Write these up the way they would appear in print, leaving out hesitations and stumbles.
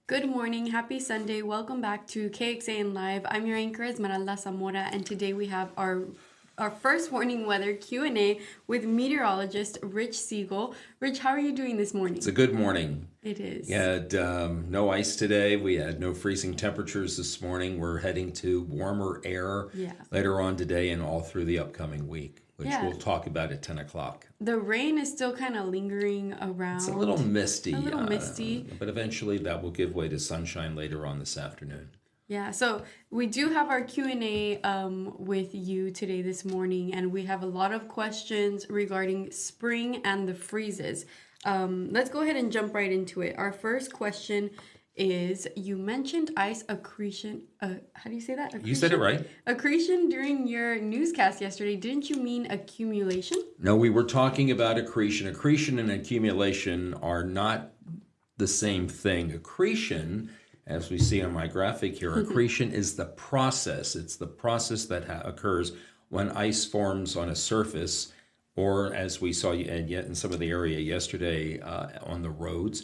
Good morning, happy Sunday. Welcome back to KXAN Live. I'm your anchor Esmeralda Zamora, and today we have our first morning weather Q&A with meteorologist Rich Segal. Rich, how are you doing this morning? It's a good morning. It is. We had no ice today. We had no freezing temperatures this morning. We're heading to warmer air later on today and all through the upcoming week, which we'll talk about at 10 o'clock. The rain is still kind of lingering around. It's a little misty. But eventually that will give way to sunshine later on this afternoon. Yeah, so we do have our Q&A with you today this morning, and we have a lot of questions regarding spring and the freezes. Let's go ahead and jump right into it. Our first question is, you mentioned ice accretion. How do you say that? Accretion? You said it right. Accretion during your newscast yesterday. Didn't you mean accumulation? No, we were talking about accretion. Accretion and accumulation are not the same thing. Accretion, as we see on my graphic here, accretion is the process. It's the process that occurs when ice forms on a surface, or as we saw and yet in some of the area yesterday on the roads.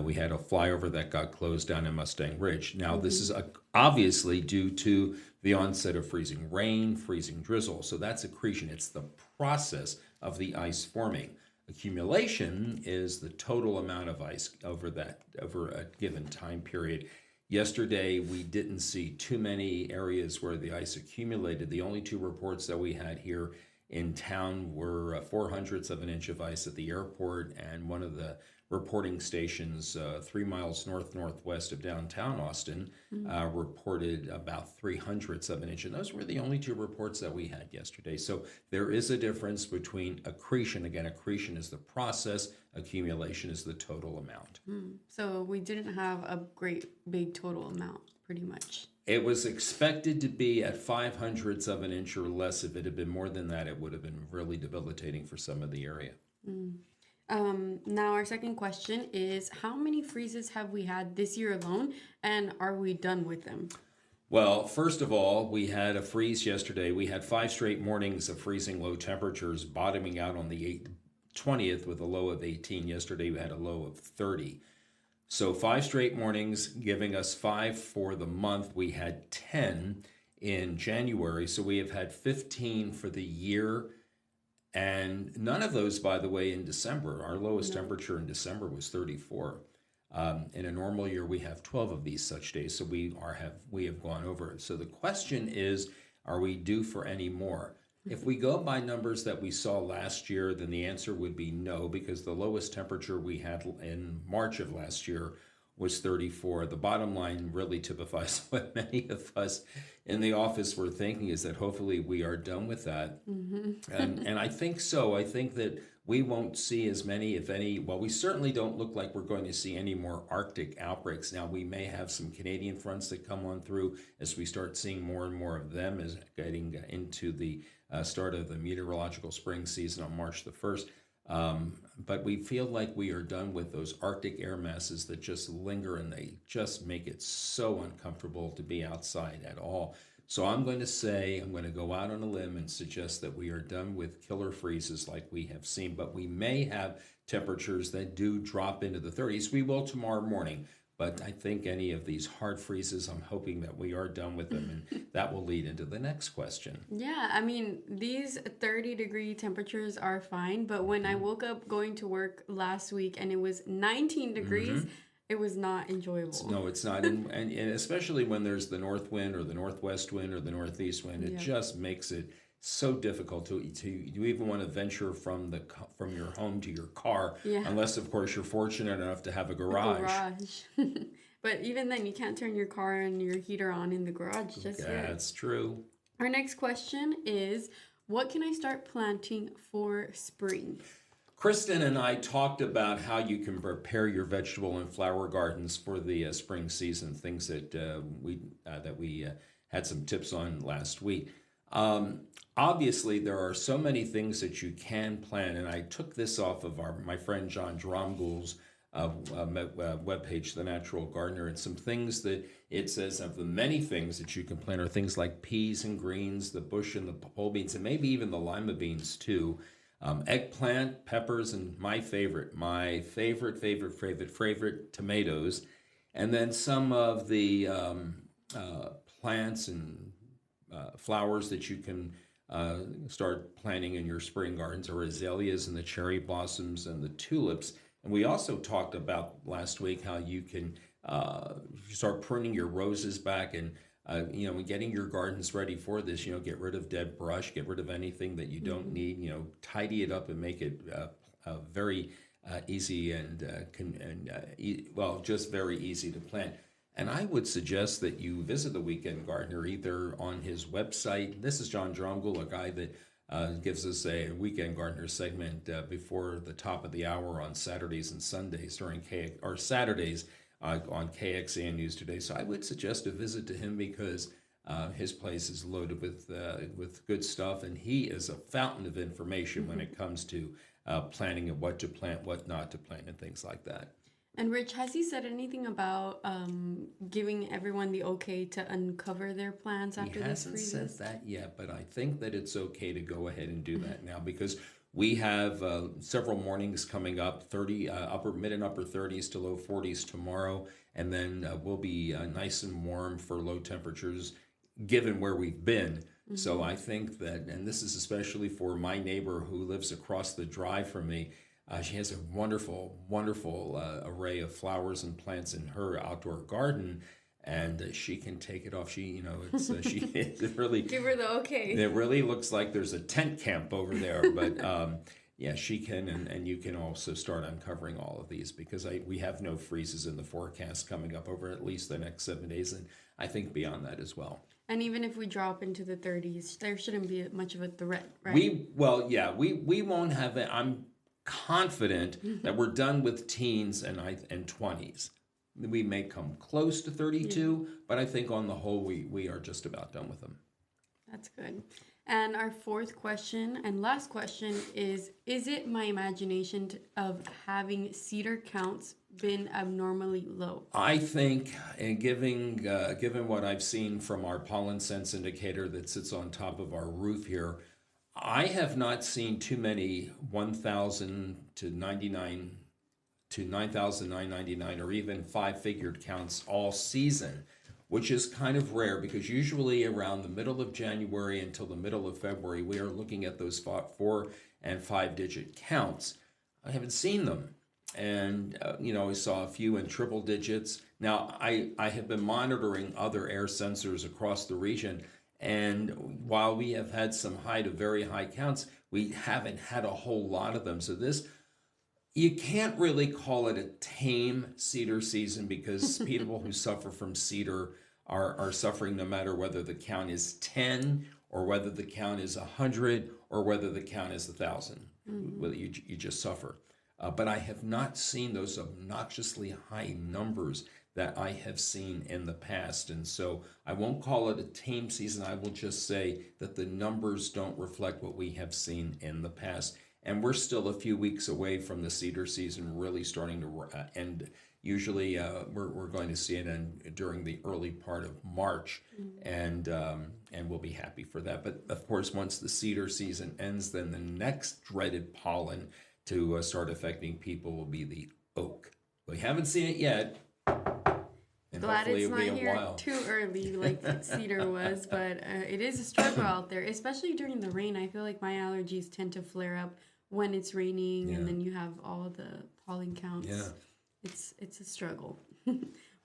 We had a flyover that got closed down in Mustang Ridge. Now, this is obviously due to the onset of freezing rain, freezing drizzle. So that's accretion. It's the process of the ice forming. Accumulation is the total amount of ice over a given time period. Yesterday, we didn't see too many areas where the ice accumulated. The only two reports that we had here in town were 0.04 of an inch of ice at the airport, and one of the reporting stations 3 miles northwest of downtown Austin reported about 0.03 of an inch. And those were the only two reports that we had yesterday. So there is a difference between accretion. Again, accretion is the process. Accumulation is the total amount. So we didn't have a great big total amount, pretty much. It was expected to be at 0.05 of an inch or less. If it had been more than that, it would have been really debilitating for some of the area. Now our second question is, how many freezes have we had this year alone, and are we done with them? Well, first of all, we had a freeze yesterday. We had 5 straight mornings of freezing low temperatures, bottoming out on the 20th with a low of 18. Yesterday we had a low of 30. So 5 straight mornings, giving us 5 for the month. We had 10 in January, so we have had 15 for the year. And none of those, by the way, in December. Our lowest temperature in December was 34. In a normal year, we have 12 of these such days, so we have gone over it. So the question is, are we due for any more? If we go by numbers that we saw last year, then the answer would be no, because the lowest temperature we had in March of last year was 34. The bottom line really typifies what many of us in the office were thinking, is that hopefully we are done with that. And I think so. I think that we won't see as many, if any. Well, we certainly don't look like we're going to see any more Arctic outbreaks. Now, we may have some Canadian fronts that come on through as we start seeing more and more of them as getting into the start of the meteorological spring season on March the 1st. But we feel like we are done with those Arctic air masses that just linger, and they just make it so uncomfortable to be outside at all. So I'm going to go out on a limb and suggest that we are done with killer freezes like we have seen, but we may have temperatures that do drop into the 30s. We will tomorrow morning. But I think any of these hard freezes, I'm hoping that we are done with them, and that will lead into the next question. Yeah, I mean, these 30-degree temperatures are fine, but when I woke up going to work last week and it was 19 degrees, it was not enjoyable. No, it's not. And especially when there's the north wind or the northwest wind or the northeast wind, it just makes it so difficult to you even want to venture from your home to your car, unless of course you're fortunate enough to have a garage. But even then, you can't turn your car and your heater on in the garage just yet. That's true. Our next question is, what can I start planting for spring? Kristen and I talked about how you can prepare your vegetable and flower gardens for the spring season, things that we had some tips on last week. Obviously, there are so many things that you can plant, and I took this off of my friend John Dromgool's webpage, The Natural Gardener, and some things that it says of the many things that you can plant are things like peas and greens, the bush and the pole beans, and maybe even the lima beans too. Eggplant, peppers, and my favorite, tomatoes. And then some of the plants and flowers that you can start planting in your spring gardens are azaleas and the cherry blossoms and the tulips. And we also talked about last week how you can start pruning your roses back and getting your gardens ready for this. Get rid of dead brush, get rid of anything that you don't need. Tidy it up and make it very easy and just very easy to plant. And I would suggest that you visit the Weekend Gardener either on his website. This is John Dromgoole, a guy that gives us a Weekend Gardener segment before the top of the hour on Saturdays and Sundays Saturdays on KXAN News Today. So I would suggest a visit to him because his place is loaded with good stuff, and he is a fountain of information when it comes to planning and what to plant, what not to plant, and things like that. And Rich, has he said anything about giving everyone the okay to uncover their plants after this freezes? He hasn't said that yet, but I think that it's okay to go ahead and do that now because we have several mornings coming up, mid and upper 30s to low 40s tomorrow, and then we'll be nice and warm for low temperatures given where we've been. So I think that, and this is especially for my neighbor who lives across the drive from me, she has a wonderful, wonderful array of flowers and plants in her outdoor garden, and she can take it off. She really give her the okay. It really looks like there's a tent camp over there, but she can, and you can also start uncovering all of these because we have no freezes in the forecast coming up over at least the next 7 days, and I think beyond that as well. And even if we drop into the 30s, there shouldn't be much of a threat, right? We won't have it. I'm confident that we're done with teens and 20s. We may come close to 32, but I think on the whole we are just about done with them. That's good. And our fourth question and last question is it my imagination of having cedar counts been abnormally low? I think, and given what I've seen from our pollen sense indicator that sits on top of our roof here, I have not seen too many 1,000 to 99 to 9,999 or even five-figured counts all season, which is kind of rare because usually around the middle of January until the middle of February, we are looking at those 4 and 5-digit counts. I haven't seen them. And, we saw a few in triple digits. Now, I have been monitoring other air sensors across the region, and while we have had some high to very high counts, we haven't had a whole lot of them. So you can't really call it a tame cedar season because people who suffer from cedar are suffering no matter whether the count is 10 or whether the count is 100 or whether the count is 1,000. Whether you just suffer. But I have not seen those obnoxiously high numbers that I have seen in the past. And so I won't call it a tame season. I will just say that the numbers don't reflect what we have seen in the past. And we're still a few weeks away from the cedar season really starting to end. Usually we're going to see it during the early part of March, and we'll be happy for that. But of course, once the cedar season ends, then the next dreaded pollen to start affecting people will be the oak. We haven't seen it yet. And glad hopefully it's not it'll be a here while. too early like cedar was, but it is a struggle out there, especially during the rain. I feel like my allergies tend to flare up when it's raining, and then you have all the pollen counts. Yeah. It's a struggle.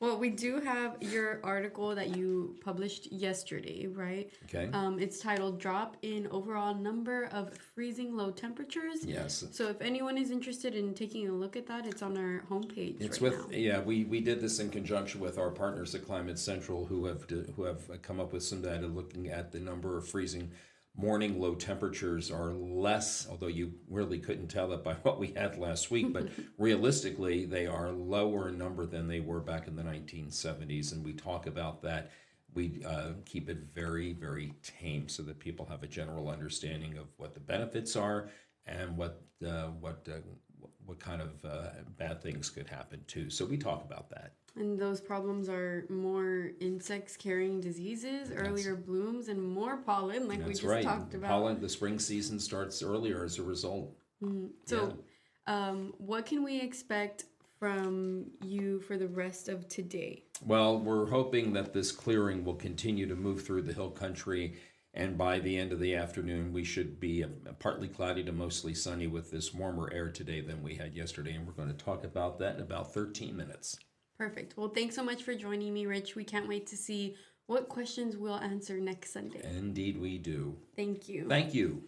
Well, we do have your article that you published yesterday, right? Okay. It's titled "Drop in Overall Number of Freezing Low Temperatures." Yes. So if anyone is interested in taking a look at that, it's on our homepage. It's now. We did this in conjunction with our partners at Climate Central who have come up with some data looking at the number of freezing morning low temperatures are less, although you really couldn't tell that by what we had last week, but realistically they are lower in number than they were back in the 1970s, and we talk about that. We keep it very, very tame so that people have a general understanding of what the benefits are and what kind of bad things could happen too. So we talk about that. And those problems are more insects carrying diseases, earlier blooms, and more pollen, like we just talked about. Pollen, the spring season starts earlier as a result. What can we expect from you for the rest of today? Well, we're hoping that this clearing will continue to move through the hill country, and by the end of the afternoon, we should be partly cloudy to mostly sunny with this warmer air today than we had yesterday, and we're going to talk about that in about 13 minutes. Perfect. Well, thanks so much for joining me, Rich. We can't wait to see what questions we'll answer next Sunday. Indeed, we do. Thank you. Thank you.